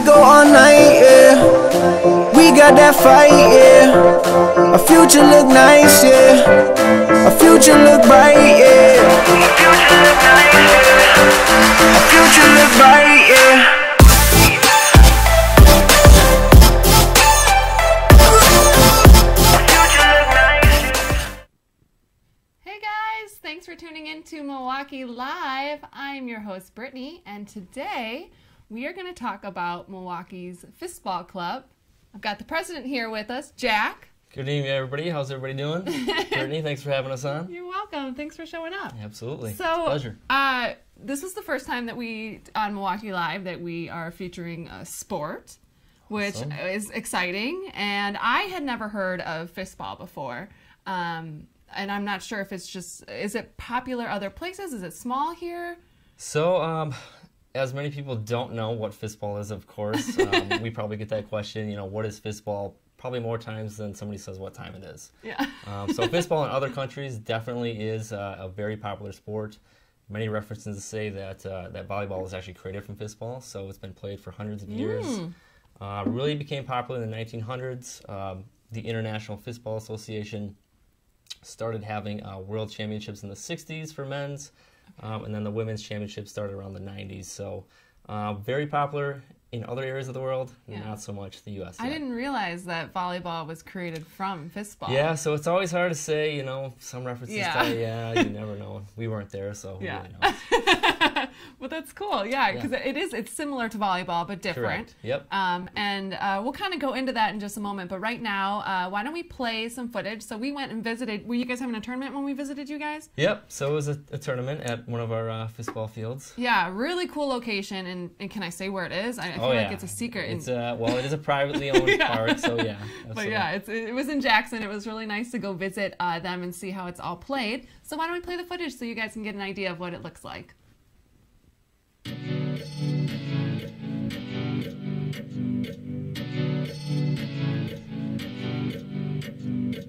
go all night, yeah. We got that fight, yeah. Our future look nice, yeah. Our future look bright, yeah. Our future look bright, yeah. Thanks for tuning in to Milwaukee Live. I'm your host, Brittany, and today we are going to talk about Milwaukee's Fistball Club. I've got the president here with us, Jack. Good evening, everybody. How's everybody doing? Brittany, thanks for having us on. You're welcome. Thanks for showing up. Absolutely. So, pleasure. This was the first time that on Milwaukee Live, that we are featuring a sport, which is exciting. And I had never heard of Fistball before. And I'm not sure if it's just, is it popular other places? Is it small here? So, as many people don't know what Fistball is, of course, we probably get that question, what is Fistball? Probably more times than somebody says what time it is. Yeah. So Fistball in other countries definitely is a very popular sport. Many references say that that volleyball was actually created from Fistball, so it's been played for hundreds of years. Really became popular in the 1900s. The International Fistball Association started having world championships in the 60s for men's, and then the women's championships started around the 90s. So very popular in other areas of the world, not so much the U.S. I didn't realize that volleyball was created from Fistball. Yeah, so it's always hard to say, some references tell you, you never know. We weren't there, so who really knows? Well, that's cool, because it's similar to volleyball, but different. Correct. Yep. And we'll kind of go into that in just a moment, but right now, why don't we play some footage? So we went and visited, were you guys having a tournament when we visited you guys? Yep, so it was a tournament at one of our Fistball fields. Yeah, really cool location, and can I say where it is? I feel like it's a secret. It's well, it is a privately owned park, so yeah. But yeah, it was in Jackson. It was really nice to go visit them and see how it's all played. So why don't we play the footage so you guys can get an idea of what it looks like.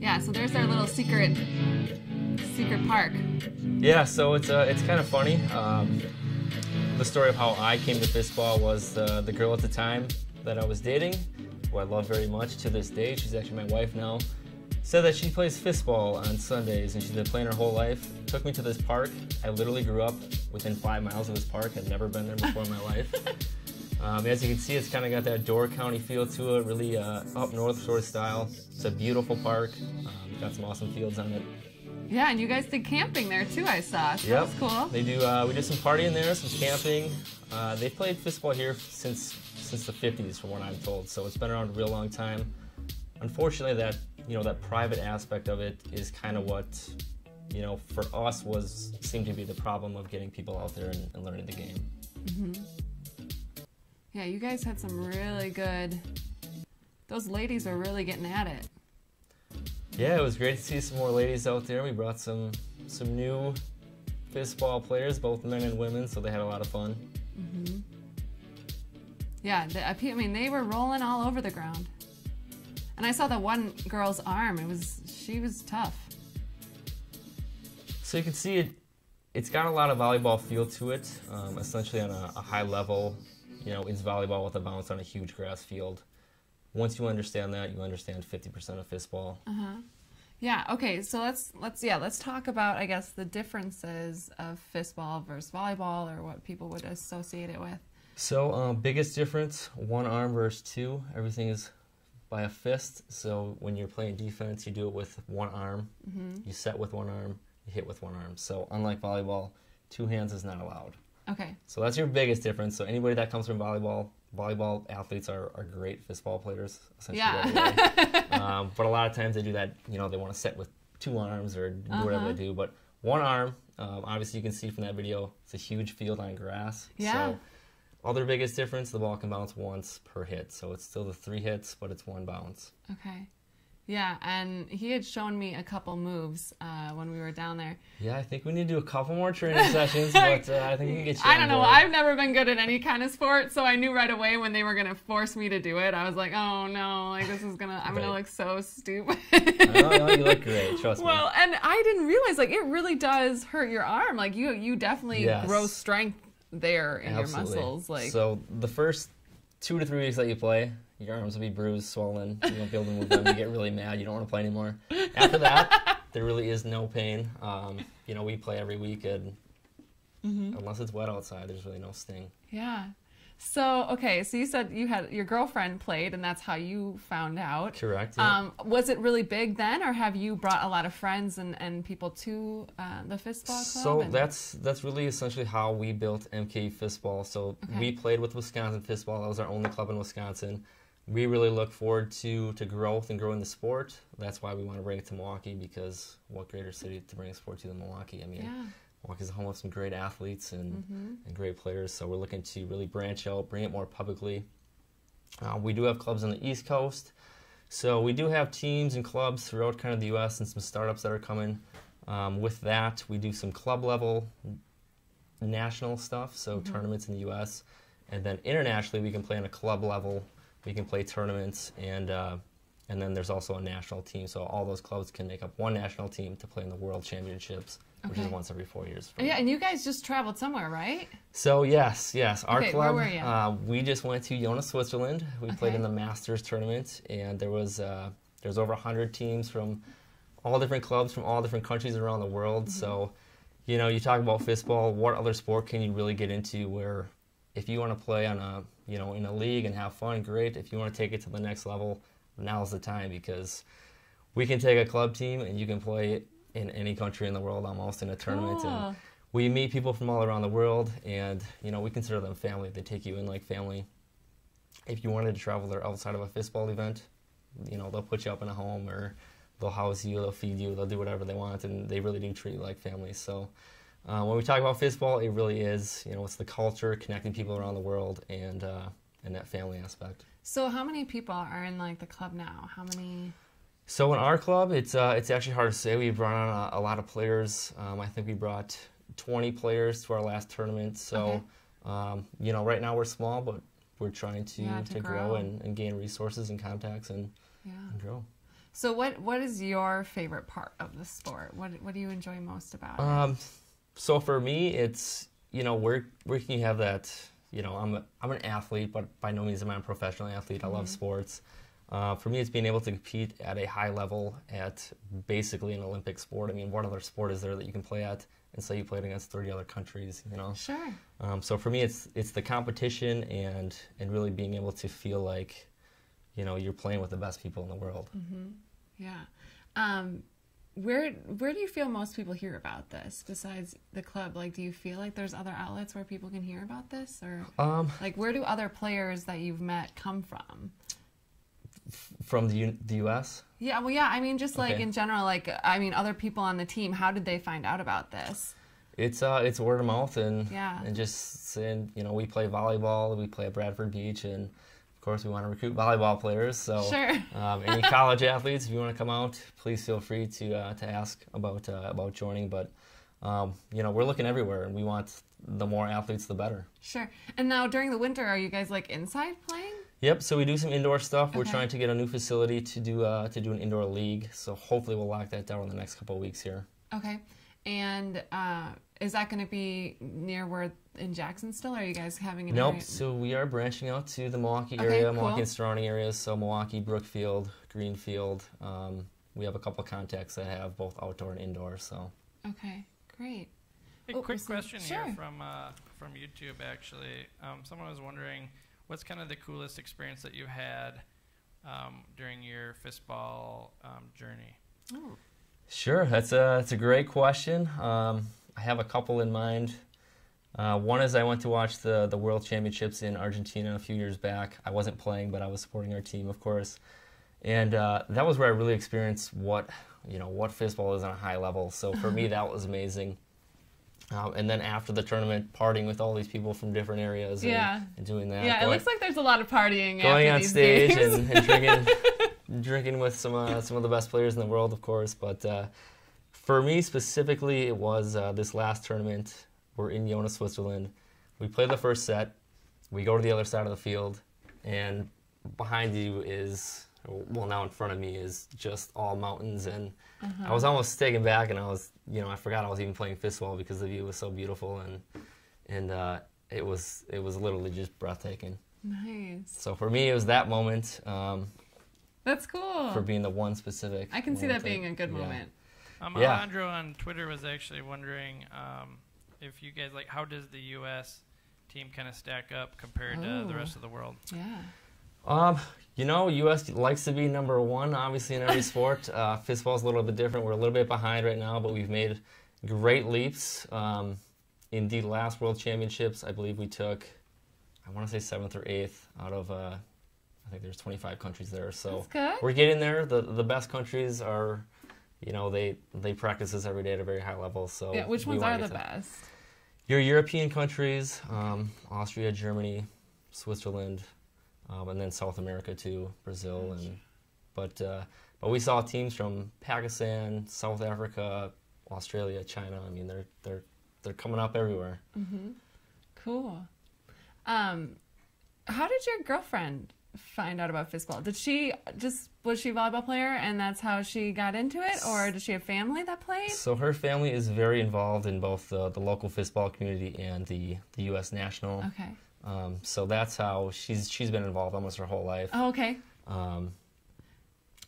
Yeah, so there's our little secret park. Yeah, so it's kind of funny. The story of how I came to Fistball was the girl at the time that I was dating, who I love very much to this day. She's actually my wife now. Said that she plays Fistball on Sundays, and she's been playing her whole life. Took me to this park. I literally grew up within 5 miles of this park. Had never been there before in my life. As you can see, it's kind of got that Door County feel to it, really up north sort of style. It's a beautiful park. Got some awesome fields on it. Yeah, and you guys did camping there too, I saw. So yep. That was cool. They do. We did some partying there, some camping. They played Fistball here since the 50s, from what I'm told. So it's been around a real long time. Unfortunately, that private aspect of it is kind of what, for us seemed to be the problem of getting people out there and learning the game. Mm-hmm. Yeah, you guys had some really good. Those ladies are really getting at it. Yeah, it was great to see some more ladies out there. We brought some new Fistball players, both men and women, so they had a lot of fun. Mm-hmm. Yeah, I mean, they were rolling all over the ground. And I saw the one girl's arm. She was tough. So you can see it's got a lot of volleyball feel to it, essentially on a high level. It's volleyball with a bounce on a huge grass field. Once you understand that, you understand 50% of Fistball. Yeah. Okay. So let's talk about, I guess, the differences of Fistball versus volleyball, or what people would associate it with. So biggest difference: one arm versus two. Everything is by a fist. So when you're playing defense, you do it with one arm. You set with one arm. You hit with one arm. So unlike volleyball, two hands is not allowed. Okay. So that's your biggest difference. So anybody that comes from volleyball athletes are great Fistball players, essentially. Yeah. But a lot of times they do that, they want to set with two arms or do whatever they do. But one arm, obviously you can see from that video, it's a huge field on grass. Yeah. So other biggest difference, the ball can bounce once per hit. So it's still the 3 hits, but it's one bounce. Okay. Yeah, and he had shown me a couple moves when we were down there. Yeah, I think we need to do a couple more training sessions, but I think we can get you I don't know. I've never been good at any kind of sport, so I knew right away when they were going to force me to do it. I was like, oh, no, this is I'm going to look so stupid. No, you look great, trust me. Well, and I didn't realize, it really does hurt your arm. You definitely grow strength there in your muscles. So the first 2 to 3 weeks that you play, your arms will be bruised, swollen. You won't be able to move them. You get really mad. You don't want to play anymore. After that, there really is no pain. You know, we play every week, and unless it's wet outside, there's really no sting. Yeah. So, okay, so you said you had your girlfriend played, and that's how you found out. Correct. Yeah. Was it really big then, or have you brought a lot of friends and people to the Fistball Club? So that's really essentially how we built MK Fistball. So we played with Wisconsin Fistball. That was our only club in Wisconsin. We really look forward to growth and growing the sport. That's why we want to bring it to Milwaukee, because what greater city to bring a sport to than Milwaukee? I mean, Milwaukee's home of some great athletes and great players, so we're looking to really branch out, bring it more publicly. We do have clubs on the East Coast, so we do have teams and clubs throughout kind of the U.S. and some startups that are coming. With that, we do some club-level national stuff, so tournaments in the U.S., and then internationally we can play on a club level. We can play tournaments, and then there's also a national team, so all those clubs can make up one national team to play in the World Championships, which is once every 4 years. Yeah, and you guys just traveled somewhere, right? So yes, our club. Where were you? We just went to Jona, Switzerland. We played in the Masters tournament, and there's over 100 teams from all different clubs from all different countries around the world. So, you know, you talk about fistball. What other sport can you really get into where, if you want to play on a in a league and have fun, great. If you want to take it to the next level, now's the time, because we can take a club team and you can play in any country in the world almost in a tournament. And we meet people from all around the world, and we consider them family. They take you in like family. If you wanted to travel there outside of a fistball event, they'll put you up in a home, or they'll house you, they'll feed you, they'll do whatever they want, and they really do treat you like family. So when we talk about fistball, it really is, it's the culture, connecting people around the world, and that family aspect. So how many people are in like the club now? How many? So in our club, it's actually hard to say. We brought on a lot of players. I think we brought 20 players to our last tournament. So, right now we're small, but we're trying to grow and gain resources and contacts and grow. So what is your favorite part of the sport? What do you enjoy most about it? So for me, it's, where can you have that, I'm an athlete, but by no means am I a professional athlete. I love sports. For me, it's being able to compete at a high level at basically an Olympic sport. I mean, what other sport is there that you can play at and say you played against 30 other countries, Sure. So for me, it's the competition and really being able to feel like, you're playing with the best people in the world. Yeah. Where do you feel most people hear about this besides the club? Like, do you feel like there's other outlets where people can hear about this, or like where do other players that you've met come from? From the U.S.? Yeah, well, yeah. I mean, just like in general, other people on the team. How did they find out about this? It's word of mouth and just saying, we play volleyball. We play at Bradford Beach, and of course, we want to recruit volleyball players. So, any college athletes, if you want to come out, please feel free to ask about joining. But we're looking everywhere, and we want the more athletes, the better. Sure. And now during the winter, are you guys like inside playing? Yep. So we do some indoor stuff. We're trying to get a new facility to do an indoor league. So hopefully we'll lock that down in the next couple of weeks here. Okay. And is that going to be near where in Jackson still? Or are you guys having an Nope. area? So we are branching out to the Milwaukee area, Milwaukee and surrounding areas. So Milwaukee, Brookfield, Greenfield. We have a couple of contacts that have both outdoor and indoor. So. Okay. Great. Hey, quick question here from YouTube. Actually, someone was wondering, what's kind of the coolest experience that you had during your fistball journey? Oh. Sure, that's a great question. I have a couple in mind. One is I went to watch the World Championships in Argentina a few years back. I wasn't playing, but I was supporting our team, of course. And that was where I really experienced what fistball is on a high level. So for me, that was amazing. And then after the tournament, partying with all these people from different areas and doing that. Yeah, it looks like there's a lot of partying going after on these stage games. and drinking with some of the best players in the world, of course. But for me specifically, it was this last tournament. We're in Jona, Switzerland. We play the first set. We go to the other side of the field, and behind you is, well, now in front of me is just all mountains. And I was almost taken back, and I was, I forgot I was even playing fistball because the view was so beautiful, and it was literally just breathtaking. Nice. So for me, it was that moment. That's cool. For being the one specific. I can see that being a good moment. Alejandro on Twitter was actually wondering if you guys, like, how does the U.S. team kind of stack up compared to the rest of the world? Yeah. You know, U.S. likes to be number one, obviously, in every sport. Fistball's a little bit different. We're a little bit behind right now, but we've made great leaps. In the last World Championships, I believe we took, I want to say 7th or 8th out of, I think there's 25 countries there. So we're getting there. The best countries are, you know, they practice this every day at a very high level. So yeah, which ones are the best? Your European countries, Austria, Germany, Switzerland, and then South America too, Brazil, but we saw teams from Pakistan, South Africa, Australia, China. I mean, they're coming up everywhere. Mm-hmm. Cool. How did your girlfriend find out about Fistball? Was she a volleyball player and that's how she got into it, or did she have family that played? So her family is very involved in both the local Fistball community and the U.S. national. Okay. So that's how she's been involved almost her whole life. Oh, okay.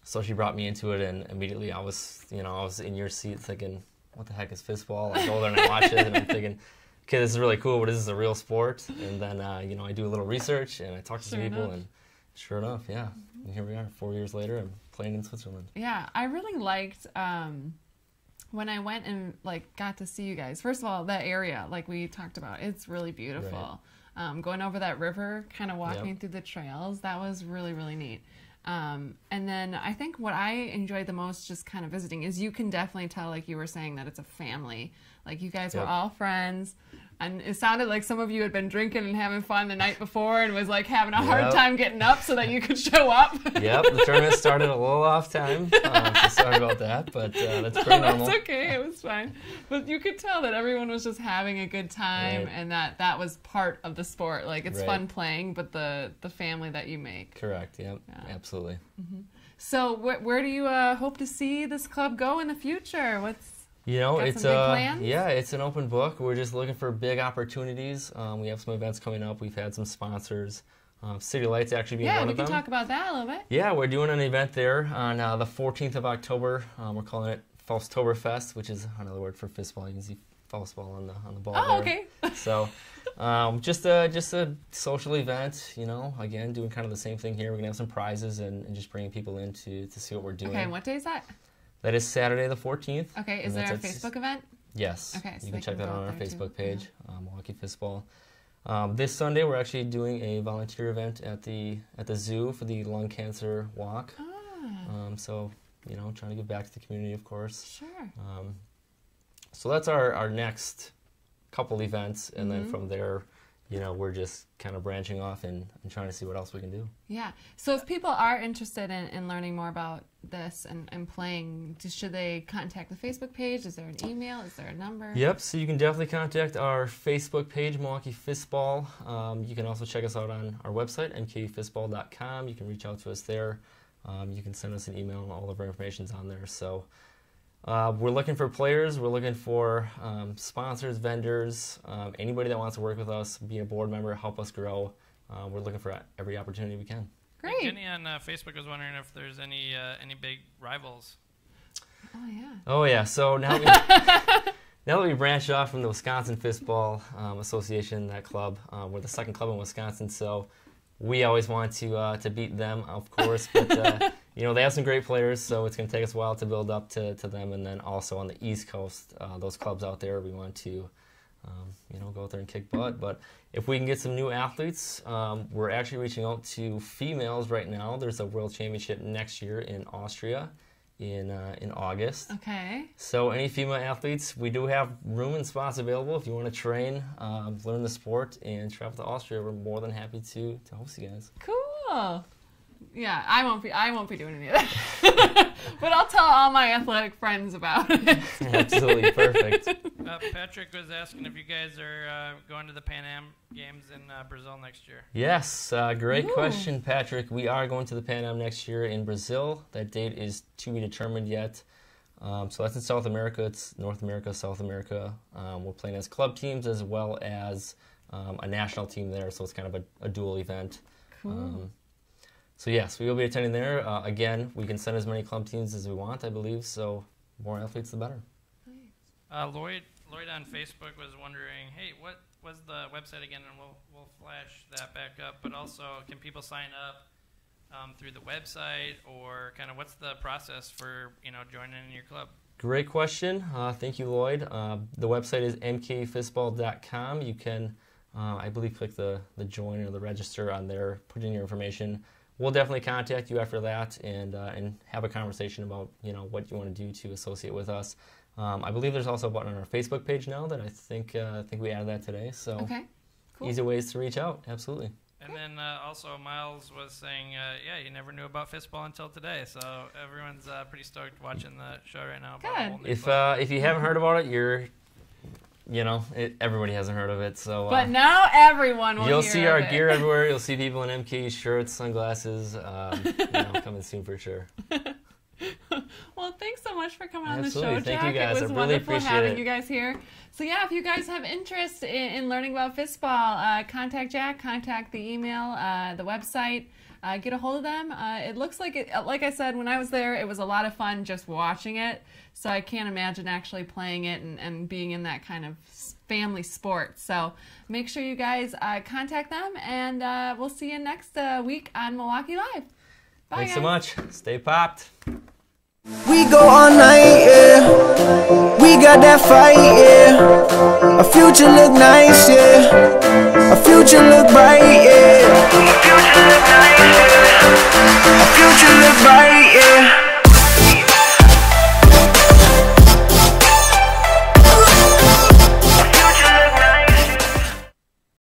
So she brought me into it, and immediately I was in your seat thinking, what the heck is Fistball? I go there and I watch it, and I'm thinking, okay, this is really cool, but is this a real sport? And then, I do a little research, and I talk to some people, and sure enough, yeah. And here we are, 4 years later, I'm playing in Switzerland. Yeah, I really liked when I went and, like, got to see you guys. First of all, that area, like we talked about, it's really beautiful. Right. Going over that river, kind of walking through the trails, that was really, really neat. And then I think what I enjoyed the most just kind of visiting is you can definitely tell, like you were saying, that it's a family. Like, you guys were all friends. And it sounded like some of you had been drinking and having fun the night before and was, like, having a hard time getting up so that you could show up. Yep, the tournament started a little off time. So sorry about that, but that's pretty normal. That's okay, it was fine. But you could tell that everyone was just having a good time, and that was part of the sport. Like, it's fun playing, but the family that you make. Correct, yep, absolutely. Mm-hmm. So where do you hope to see this club go in the future? It's it's an open book. We're just looking for big opportunities. We have some events coming up. We've had some sponsors. City Lights actually being one of them. Yeah, we can talk about that a little bit. Yeah, we're doing an event there on the 14th of October. We're calling it Fausttoberfest, which is another word for fistball. You can see Faustball on the ball there. Okay. So just a social event, again, doing kind of the same thing here. We're going to have some prizes and just bringing people in to see what we're doing. Okay, and what day is that? That is Saturday the 14th. Okay, is there a Facebook event? Yes. Okay, so you can check that on our Facebook page, yeah. Milwaukee Fistball. This Sunday we're actually doing a volunteer event at the zoo for the lung cancer walk. So trying to give back to the community, of course. Sure. So that's our next couple events, and then from there, we're just kind of branching off and trying to see what else we can do. Yeah. So if people are interested in learning more about this and playing, should they contact the Facebook page? Is there an email? Is there a number? Yep. So you can definitely contact our Facebook page, Milwaukee Fistball. You can also check us out on our website, mkfistball.com. You can reach out to us there. You can send us an email, and all of our information's on there. So we're looking for players. We're looking for sponsors, vendors, anybody that wants to work with us, be a board member, help us grow. We're looking for every opportunity we can. Great. Jenny on Facebook was wondering if there's any big rivals. Oh, yeah. Oh, yeah. So now that we branched off from the Wisconsin Fistball Association, that club, we're the second club in Wisconsin, so we always want to beat them, of course, but they have some great players, so it's going to take us a while to build up to them. And then also on the East Coast, those clubs out there, we want to go out there and kick butt. But if we can get some new athletes, we're actually reaching out to females right now. There's a World Championship next year in Austria in August. Okay. So any female athletes, we do have room and spots available. If you want to train, learn the sport, and travel to Austria, we're more than happy to host you guys. Cool. Yeah, I won't be doing any of that. But I'll tell all my athletic friends about it. Absolutely perfect. Patrick was asking if you guys are going to the Pan Am Games in Brazil next year. Yes, great question, Patrick. We are going to the Pan Am next year in Brazil. That date is to be determined yet. So that's in South America. It's North America, South America. We're playing as club teams as well as a national team there, so it's kind of a dual event. Cool. So yes, we will be attending there. Again, we can send as many club teams as we want, I believe, so more athletes the better. Lloyd on Facebook was wondering, hey, what was the website again? And we'll flash that back up. But also, can people sign up through the website, or kind of what's the process for joining in your club? Great question. Thank you, Lloyd. The website is mkfistball.com. You can, I believe, click the join or the register on there, put in your information. We'll definitely contact you after that and have a conversation about what you want to do to associate with us. I believe there's also a button on our Facebook page now that I think we added that today. So okay, cool. Easy ways to reach out. Absolutely. And then also Miles was saying, yeah, you never knew about Fistball until today. So everyone's pretty stoked watching the show right now. Good. If you haven't heard about it, everybody hasn't heard of it. So but now everyone will. You'll hear see our of it. gear everywhere. You'll see people in MK shirts, sunglasses. Coming soon for sure. Well, thanks so much for coming on Absolutely. the show, Thank Jack. you guys. It was I really wonderful appreciate having it. you guys here. So yeah, if you guys have interest in learning about Fistball, contact Jack, contact the email, the website, get a hold of them. It looks like it, like I said, when I was there, it was a lot of fun just watching it. So I can't imagine actually playing it and being in that kind of family sport. So make sure you guys contact them, and we'll see you next week on Milwaukee Live. Bye, Thanks guys. so much. Stay popped. We go all night, yeah. We got that fight, yeah. Our future look nice, yeah. Our future look bright, yeah. Our future look nice.